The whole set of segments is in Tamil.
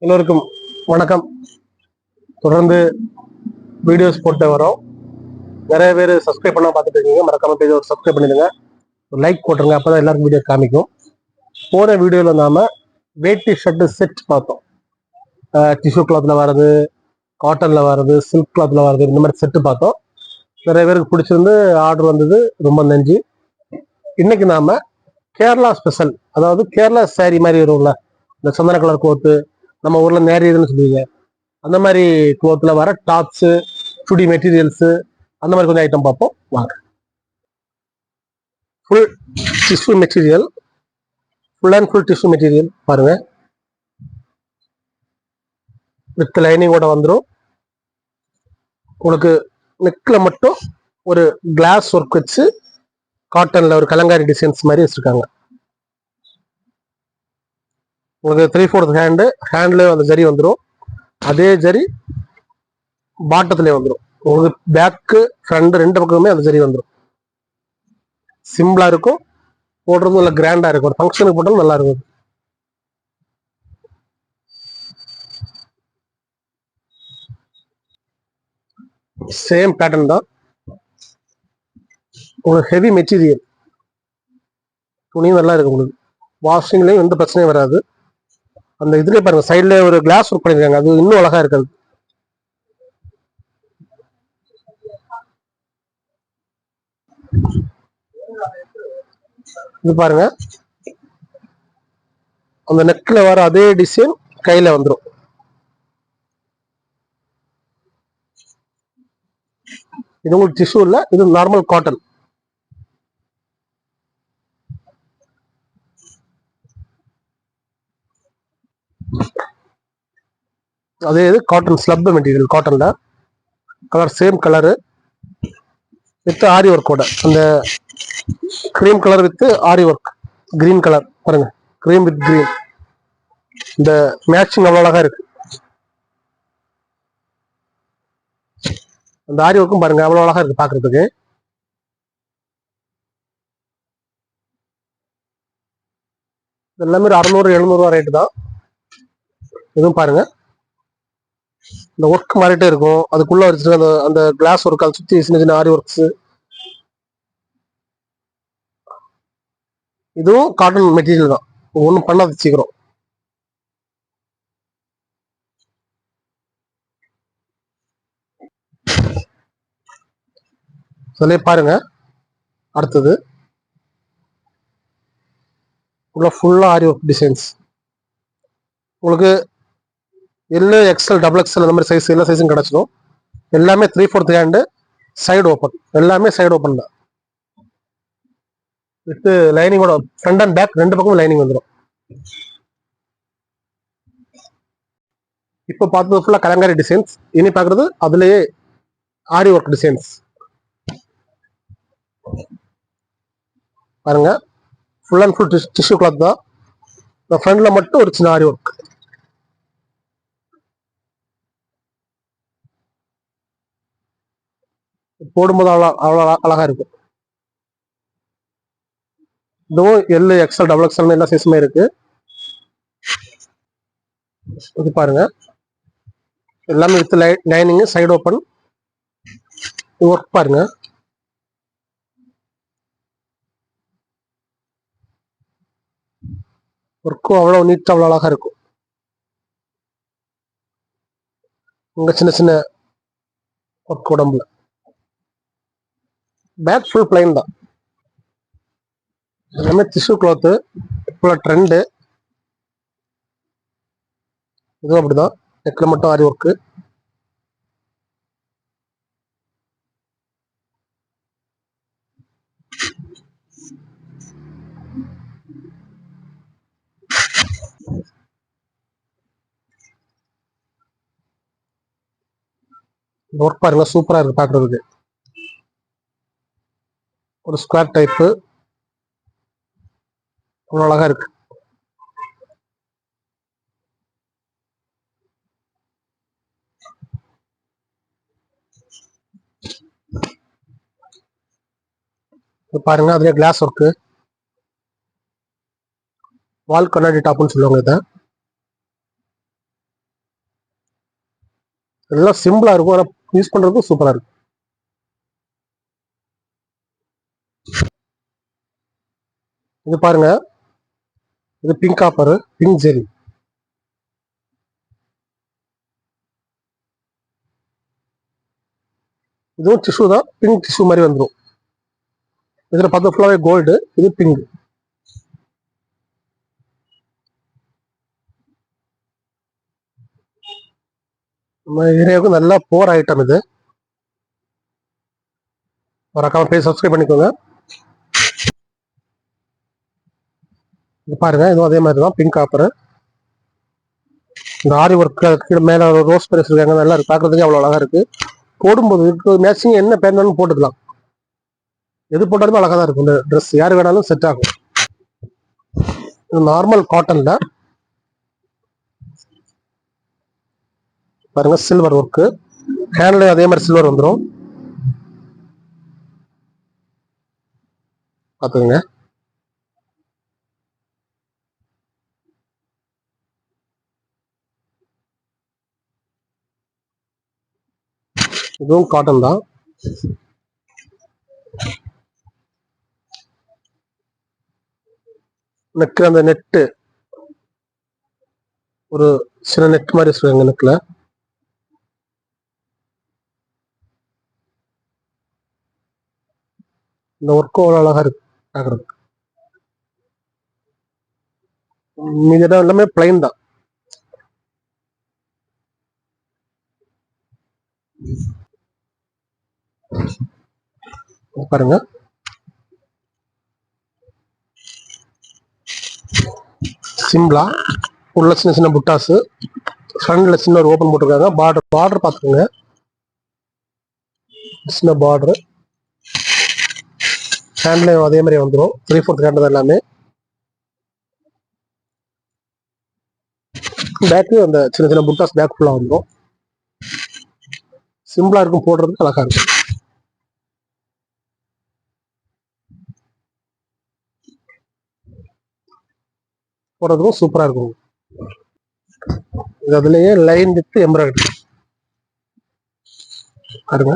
எல்லோருக்கும் வணக்கம். தொடர்ந்து வீடியோஸ் போட்டு வரோம். நிறைய பேர் சப்ஸ்கிரைப் பண்ணாம பார்த்துட்டு இருக்கீங்க. மறக்காம பேஜ் ஒரு சப்ஸ்கிரைப் பண்ணிடுங்க, ஒரு லைக் போட்டுருங்க. அப்பதான் எல்லாருக்கும் வீடியோ காமிக்கும். போன வீடியோவில் நாம வேட்டி ஷர்ட் செட் பார்த்தோம். டிஷ்யூ கிளாத்ல வர்றது, காட்டன்ல வர்றது, சில்க் கிளாத்ல வர்றது, இந்த மாதிரி செட்டு பார்த்தோம். நிறைய பேருக்கு பிடிச்சிருந்து ஆர்டர் வந்தது, ரொம்ப நன்றி. இன்னைக்கு நாம கேரளா ஸ்பெஷல், அதாவது கேரளா சாரி மாதிரி வரும்ல, இந்த சந்தன கலர் கோட்டு, நம்ம ஊர்ல நேரியதுன்னு சொல்லுவீங்க, அந்த மாதிரி க்ளோத்ல வர டாப்ஸ், சுடி மெட்டீரியல்ஸ், அந்த மாதிரி கொஞ்சம் ஐட்டம் பார்ப்போம் வாங்க. Full tissue material, full and full tissue material பாருங்க. வித் லைனிங்கோட வந்துடும். உங்களுக்கு நெக்ல மட்டும் ஒரு கிளாஸ் ஒர்க் வச்சு காட்டன்ல ஒரு கலங்காரி டிசைன்ஸ் மாதிரி வச்சிருக்காங்க. உங்களுக்கு 3/4 ஹேண்ட்ல அந்த ஜரி வந்துடும். அதே ஜரி பாட்டத்திலே வந்துடும். உங்களுக்கு பேக்கு ஃப்ரண்ட் ரெண்டு பக்கமே அந்த ஜரி வந்துடும். சிம்பிளா இருக்கும், போடுறது நல்ல கிராண்டா இருக்கும். ஒரு ஃபங்க்ஷனுக்கு போட்டாலும் நல்லா இருக்கும். சேம் பேட்டர்ன் தான். உங்களுக்கு ஹெவி மெட்டீரியல், துணி நல்லா இருக்கு. உங்களுக்கு வாஷிங்லயும் எந்த பிரச்சனையும் வராது. அந்த இதுல பாருங்க, சைட்ல ஒரு கிளாஸ் ஒர்க் பண்ணிருக்காங்க, அது இன்னும் அழகா இருக்காது. இது பாருங்க, அந்த நெக்ல வர அதே டிசைன் கையில வந்துடும். இது உங்களுக்கு டிஷ்யூ இல்ல, இது நார்மல் காட்டன். அதே இது காட்டன் ஸ்லப் மெட்டீரியல், காட்டன்ல colour same colour with aari ஒர்க்கோட, அந்த cream colour with aari work, green colour பாருங்க, கிரீம் வித் கிரீன், இந்த மேட்சிங் அவ்வளவு அழகா இருக்கு. அந்த ஆரி ஒர்க்கும் பாருங்க அவ்வளவு அழகா இருக்கு பாக்குறதுக்கு. எல்லாமே 600-700 ரேட்டு தான். இதுவும் பாருங்க, இந்த ஒர்க் மாறிட்டே இருக்கும். அதுக்குள்ள வச்சுட்டு அந்த அந்த கிளாஸ் ஒர்க், அதை சுத்தி சின்ன சின்ன ஆரி ஒர்க்ஸ். இதுவும் காட்டன் மெட்டீரியல் தான், ஒன்றும் பண்ணாது சீக்கிரம். அதிலே பாருங்க, அடுத்தது உள்ள ஃபுல்லா ஆரி ஒர்க் டிசைன்ஸ். உங்களுக்கு எல்லு எக்ஸ்எல் டபுள் எக்ஸ்எல் அந்த மாதிரி சைஸ், எல்லா சைஸும் கிடைச்சிடும். எல்லாமே 3/4 ஹேண்டு, சைடு ஓப்பன், எல்லாமே சைடு ஓப்பன் தான். வித் லைனிங்கோட ஃப்ரண்ட் அண்ட் பேக் ரெண்டு பக்கமும் லைனிங் வந்துடும். இப்போ பார்த்தது ஃபுல்லா கலங்காரி டிசைன்ஸ். இனி பார்க்கறது அதுலயே ஆரி ஒர்க் டிசைன்ஸ். பாருங்க, full and full tissue cloth தான். ஃப்ரண்ட்ல மட்டும் ஒரு சின்ன ஆரி ஒர்க். போடும்போது அவ்வளோ அழகா இருக்கு. இதுவும் எல்லு எக்ஸ்எல் டபுள் எக்ஸ்எல் எல்லா சைஸுமே இருக்கு. இது பாருங்க, எல்லாமே with lining, side open. Work பாருங்க, ஒர்க்கும் அவ்வளவு நீட்டா அவ்வளவு அழகா இருக்கும். உங்க சின்ன சின்ன ஒர்க் உடம்புல. பேக் ஃபுல் பிளைன் தான். எல்லாமே டிஷ்யூ கிளாத்து, இப்போ ட்ரெண்டு. இதுவும் அப்படிதான், நெக்ல மட்டும் ஆரி ஒர்க்கு. ஒர்க் பாருங்க, சூப்பரா இருக்கு பாக்குறதுக்கு. ஒரு ஸ்கொயர் டைப்பு, அவ்வளவு அழகா இருக்கு. பாருங்க, அதுல கிளாஸ் ஒர்க்கு, வால் கண்ணாடி டாப்னு சொல்லுவாங்க இதை. எல்லாம் சிம்பிளா இருக்கும், ஆனா யூஸ் பண்றதுக்கும் சூப்பரா இருக்கும். இது பாருங்க, இது பிங்க் காப்பர், பிங்க் ஜெரி. இதுவும் டிஷ்யூ தான், பிங்க் டிஷ்யூ மாதிரி வந்துடும். இதுல பார்த்தா ஃபுல்லாவே கோல்டு, இது பிங்க். நம்ம ஏரியாவுக்கு நல்லா போற ஐட்டம் இது. மறக்காம பேஜ் சப்ஸ்கிரைப் பண்ணிக்கோங்க. இது பாருங்க, இதுவும் அதே மாதிரி தான், பிங்க் காப்பர். இந்த ஆரி ஒர்க் கீழே மேல ரோஸ் பேர் இருக்காங்க, நல்லா இருக்கு பார்க்கறதுக்கு, அவ்வளோ அழகா இருக்கு. போடும்போது மேட்சிங் என்ன பேர் வேணாலும் போட்டுக்கலாம், எது போட்டாலுமே அழகா தான் இருக்கும். இந்த ட்ரெஸ் யார் வேணாலும் செட் ஆகும். இது நார்மல் காட்டன்ல பாருங்க, சில்வர் ஒர்க்கு, ஹேண்ட்ல அதே மாதிரி சில்வர் வந்துடும், பார்த்துக்கோங்க. இதுவும் காட்டன் தான். நெக்கு அந்த நெட்டு ஒரு சின்ன நெட் மாதிரி வச்சிருக்காங்க நெக்ல. இந்த ஒர்க்கும் அவ்வளோ அழகா இருக்கு பார்க்கறதுக்கு. மீதி இடம் எல்லாமே பிளைன் தான். பாருங்க, சிம்பிளா உள்ள சின்ன சின்ன புட்டாஸ், ஃப்ரண்ட்ல சின்ன ஒரு ஓப்பன் போட்டிருக்காங்க. பார்டர் பார்த்துக்கோங்க, சின்ன பார்டர். ஹேண்ட்லையும் அதே மாதிரி வந்துடும், 3/4 ஹேண்ட் தான் எல்லாமே. பேக்கு அந்த சின்ன சின்ன புட்டாஸ் பேக் ஃபுல்லாக வந்துடும். சிம்பிளா இருக்கும், போடுறதுக்கு அழகா இருக்கும். போடுறதுக்கும் சூப்பரா இருக்கும். இது அதுலயே லைன் வித் எம்ப்ராய்டரி பாருங்க,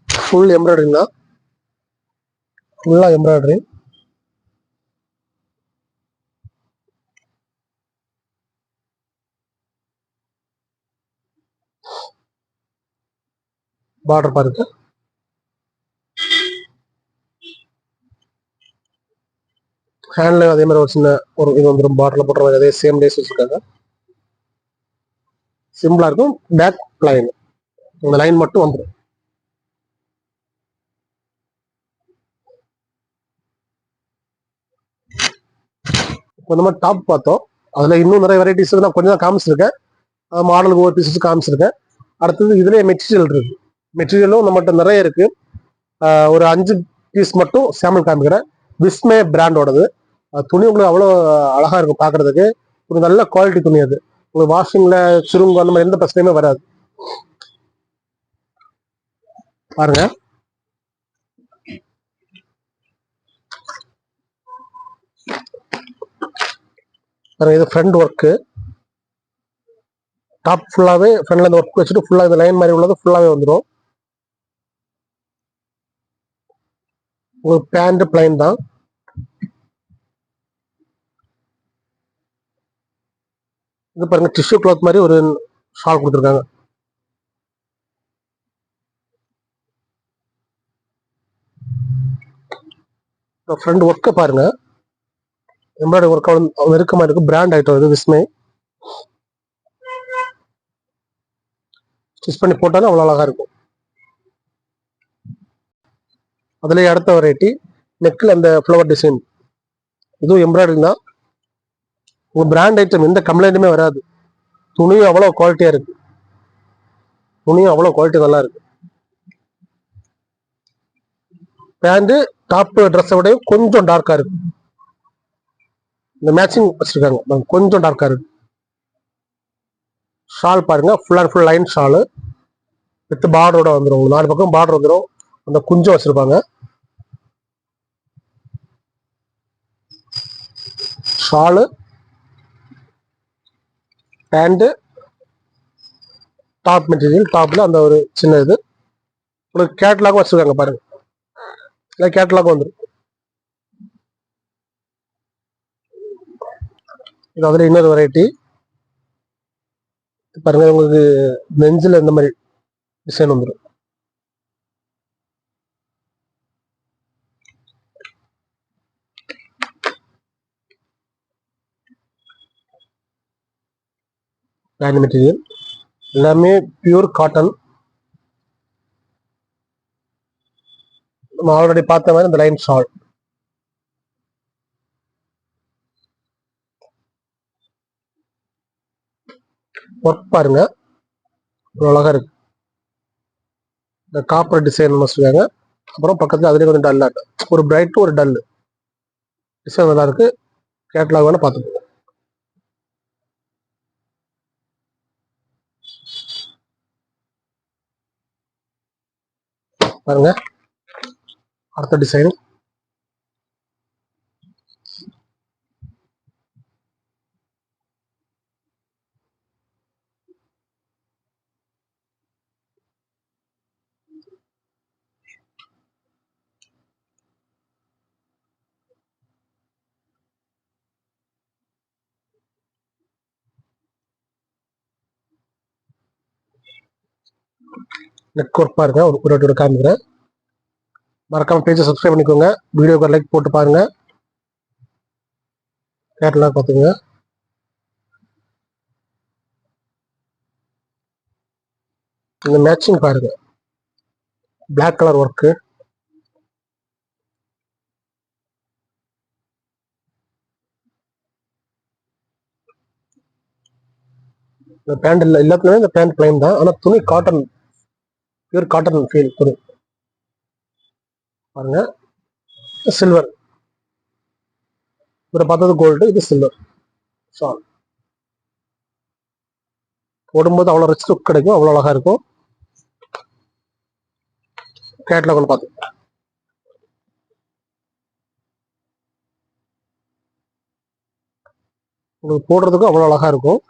ஃபுல் எம்ப்ராய்டரி தான், ஃபுல்லா எம்ப்ராய்டரி. பார்டர் பாருங்க, ஹேண்ட்ல அதே மாதிரி ஒரு சின்ன ஒரு இது வந்துடும், பார்டர்ல போடுற மாதிரி அதே சேம் டேஸ் வச்சிருக்காங்க. சிம்பிளா இருக்கும், பேக் லைன் இந்த லைன் மட்டும் வந்துடும். இப்போ நம்ம டாப் பார்த்தோம், அதுல இன்னும் நிறைய வெரைட்டிஸ் நான் கொஞ்சம் தான் காமிச்சிருக்கேன், மாடலுக்கு ஒரு பீசஸ் காமிச்சிருக்கேன். அடுத்தது இதுலேயே மெட்டீரியல் இருக்கு, மெட்டீரியலும் நம்மகிட்ட நிறைய இருக்கு. ஒரு 5 பீஸ் மட்டும் சாம்பிள் காமிக்கிறேன். விஸ்மே பிராண்டோடது. துணி உங்களுக்கு அவ்வளோ அழகா இருக்கும் பார்க்கறதுக்கு, ஒரு நல்ல குவாலிட்டி துணி. அது உங்களுக்கு வாஷிங்ல சுருங்கு அந்த மாதிரி எந்த பிரச்சனையுமே வராது. பாருங்க, இது ஃப்ரண்ட் ஒர்க்கு, டாப் ஃபுல்லாவே ஃப்ரண்ட்ல இந்த ஒர்க் வச்சுட்டு ஃபுல்லா இந்த லைன் மாதிரி உள்ளது ஃபுல்லாவே வந்துடும். உங்களுக்கு பேண்ட் பிளைன் தான். இது பாருங்க, டிஷ்யூ கிளாத் மாதிரி ஒரு ஷால் கொடுத்துருக்காங்க. ஃப்ரண்ட் ஒர்க்கை பாருங்க, எம்ப்ராய்டரி ஒர்க் நெருக்கமா இருக்கு. பிராண்ட் ஐட்டம் இது, விஸ்மே. ஸ்டிச் பண்ணி போட்டாலும் அவ்வளோ அழகா இருக்கும். அதுலேயே அடுத்த வெரைட்டி நெக்கில் அந்த ஃப்ளவர் டிசைன், இதுவும் எம்ப்ராய்டரி தான். உங்க பிராண்ட் ஐட்டம் எந்த கம்ப்ளைண்ட்டுமே வராது. துணியும் அவ்வளோ குவாலிட்டியா இருக்கு, துணியும் அவ்வளோ குவாலிட்டி நல்லா இருக்கு. பேண்ட் டாப் ட்ரெஸ்ஸை விட கொஞ்சம் டார்க்கா இருக்கு. இந்த மேட்சிங் வச்சிருக்காங்க, கொஞ்சம் டார்க்கா இருக்கு. ஷால் பாருங்க, full and full line shawl with பார்டரோட வந்துடும். 4 பக்கம் பார்டர் வந்துடும். அந்த குஞ்சம் வச்சிருப்பாங்க. ஷாலு பேண்ட் டாப் மெட்டீரியல், டாப்ல அந்த ஒரு சின்ன இது உங்களுக்கு கேட்லாகும் வச்சிருக்காங்க பாருங்க. இல்லை கேட்லாகும் வந்துடும். இது அதில் இன்னொரு வெரைட்டி பாருங்க. உங்களுக்கு நெஞ்சில் இந்த மாதிரி டிசைன் வந்துடும். பேண்ட் மெட்டீரியல் எல்லாமே பியூர் காட்டன். நம்ம ஆல்ரெடி பார்த்த மாதிரி இந்த லைன் ஷால். ஒர்க் பாருங்க அழகா இருக்கு. இந்த காப்பர் டிசைன் வச்சுருக்காங்க. அப்புறம் பக்கத்துல அதுலேயே கொஞ்சம் டல் ஆட்டு, ஒரு பிரைட் ஒரு டல் டிசைன் நல்லா இருக்கு. கேட்லாக் வேணா பார்த்துக்கோங்க. பாருங்க அடுத்த டிசைன். நெக் ஒர்க் பாருங்க. ஒரு வாட்டி காமிக்கிறேன். மறக்காம பேஜை சப்ஸ்கிரைப் பண்ணிக்கோங்க. வீடியோக்கு லைக் போட்டு பாருங்க. கேட்லாக் பார்த்துங்க. இந்த மேட்சிங் பாருங்க. Black colour work. இந்த பேண்ட் இல்லை, எல்லாத்துலயுமே இந்த பேண்ட் பிளைன் தான். ஆனால் துணி காட்டன், பியூர் காட்டன் ஃபீல் துணி பாருங்க. சில்வர், இதில் பார்த்தது கோல்டு, இது சில்வர் ஷால். போடும்போது அவ்வளோ ரிச் லுக் கிடைக்கும், அவ்வளோ அழகா இருக்கும். கேட்லாக் ஒன்று பார்த்து உங்களுக்கு போடுறதுக்கும் அவ்வளோ அழகா இருக்கும்.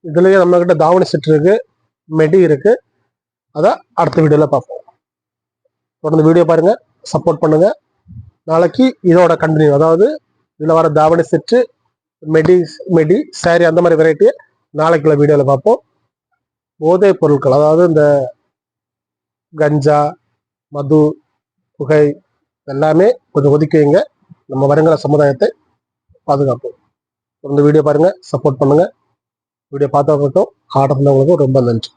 இதுலயே நம்ம கிட்ட தாவணி செட் இருக்கு, மெடி இருக்கு. அதான் அடுத்த வீடியோல பார்ப்போம். தொடர்ந்து வீடியோ பாருங்க, சப்போர்ட் பண்ணுங்க. நாளைக்கு இதோட கண்டினியூ, அதாவது இதுல வர தாவணி செட்டு, மெடி சாரி அந்த மாதிரி வெரைட்டியை நாளைக்குள்ள வீடியோல பார்ப்போம். போதைப் பொருட்கள், அதாவது இந்த கஞ்சா, மது, புகை எல்லாமே கொஞ்சம் ஒதுக்கி வைங்க. நம்ம வருங்கால சமுதாயத்தை பாதுகாப்போம். தொடர்ந்து வீடியோ பாருங்க, சப்போர்ட் பண்ணுங்க. வீடியோ பார்த்தவங்களுக்கும் ஆர்டர் பண்ணவங்களுக்கும் ரொம்ப நன்றி.